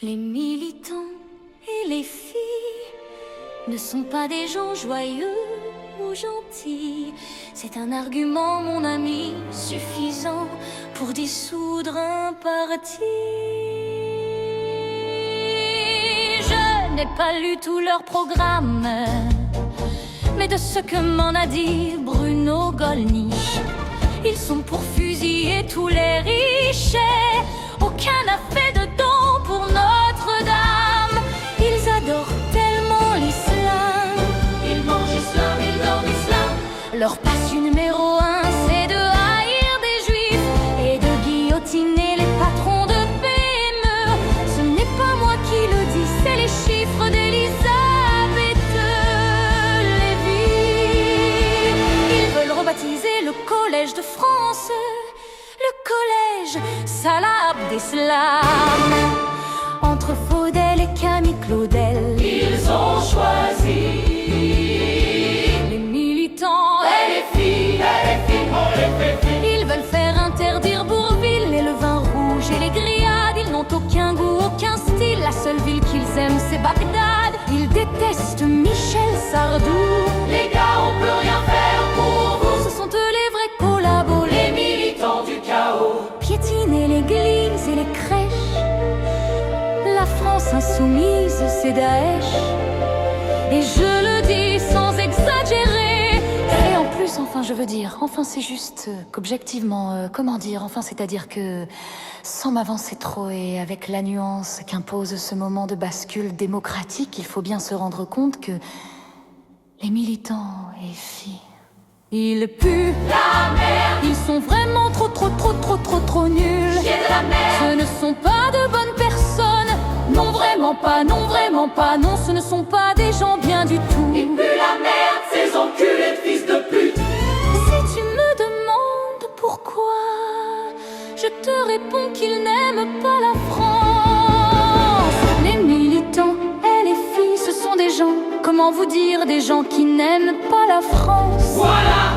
Les militants et les filles ne sont pas des gens joyeux ou gentils. C'est un argument, mon ami, suffisant pour dissoudre un parti. Je n'ai pas lu tout leur programme, mais de ce que m'en a dit Bruno Gollnisch, ils sont pour fusiller tous les riches. Aucun n'a fait de don pour Notre-Dame. Ils adorent tellement l'islam. Ils mangent islam, ils dorment islam. Leur passion numéro un, c'est de haïr des juifs et de guillotiner les patrons de PME. Ce n'est pas moi qui le dis, c'est les chiffres d'Elisabeth Lévy. Ils veulent rebaptiser le collège de France le collège Salah Abdeslam. Entre Faudel et Camille Claudel, ils ont choisi les militants et les filles, Ils veulent faire interdire Bourvil et le vin rouge et les grillades. Ils n'ont aucun goût, aucun style. La seule ville qu'ils aiment, c'est Bagdad. Ils détestent Michel Sardou. Les gars, on peut rien faire pour vous. Ce sont eux les vrais collabos, les militants du chaos. Piétiner l'église et les crèches. La France insoumise, c'est Daesh. Et je le dis sans exagérer. Et en plus, enfin, je veux dire, enfin, c'est juste qu'objectivement, comment dire, enfin, c'est-à-dire que sans m'avancer trop et avec la nuance qu'impose ce moment de bascule démocratique, il faut bien se rendre compte que les militants et filles, ils puent la merde. Ils sont vraiment trop nuls. Chier de la merde. Ce ne sont pas de bonnes personnes. Non, vraiment pas, non, vraiment pas. Non, ce ne sont pas des gens bien du tout. Ils puent la merde, ces enculés de fils de pute. Si tu me demandes pourquoi, je te réponds qu'ils n'aiment pas la France. Les militants et les filles, ce sont des gens, comment vous dire, des gens qui n'aiment pas la France. Voilà,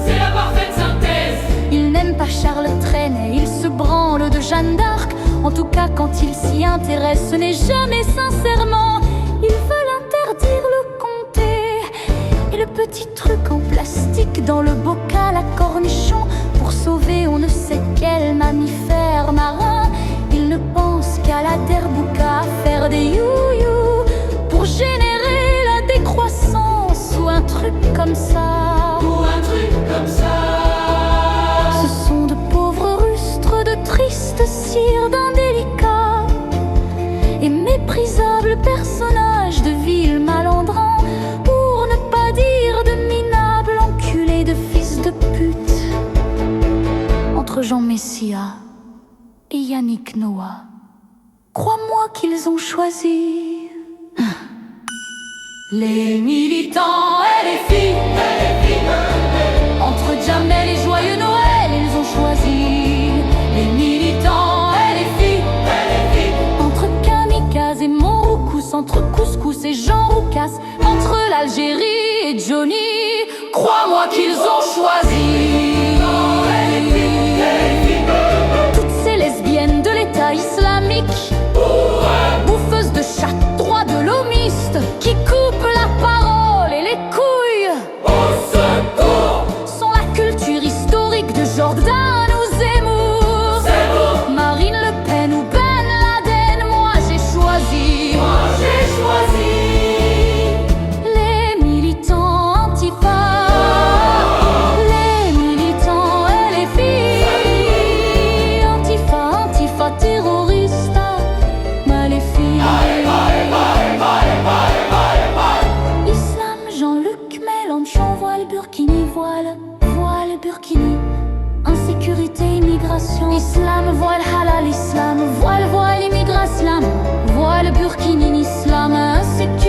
c'est la parfaite synthèse. Ils n'aiment pas Charles Trenet, ils se branlent de Jeanne d'Arc. En tout cas, quand ils s'y intéressent, ce n'est jamais sincèrement. Ils veulent interdire le comté et le petit truc en plastique dans le bocal à cornichons pour sauver on ne sait quel mammifère marin. Ils ne pensent qu'à la derbouka, à faire des you-you pour générer la décroissance ou un truc comme ça. Ou un truc comme ça. Ce sont de pauvres rustres, de tristes cires d'indélicats et méprisables personnages de vil malandrins, pour ne pas dire de minables enculés de fils de pute. Entre Jean Messia et Yannick Noah, crois-moi qu'ils ont choisi les militants et les filles. Entre Jamel et Joyeux Noël, ils ont choisi les militants et les filles. Entre Kamikaze et Montroucous, entre Couscous et Jean Roucas, entre l'Algérie et Johnny, crois-moi qu'ils ont choisi toutes ces lesbiennes de l'État islamique, bouffeuses de chatte, droit de l'homiste, qui coupent la parole et les couilles. Au secours. Sont la culture historique de Jordan ou Zemmour, Marine Le Pen ou Ben Laden. Moi j'ai choisi les militants antifa, les militants et les filles. Antifa terroriste, mais les filles. Islam, Jean-Luc Mélenchon, voile burkini, voile burkini. Insécurité, immigration, islam, voile halal, islam, voile immigration, voile burkini, islam, insécurité.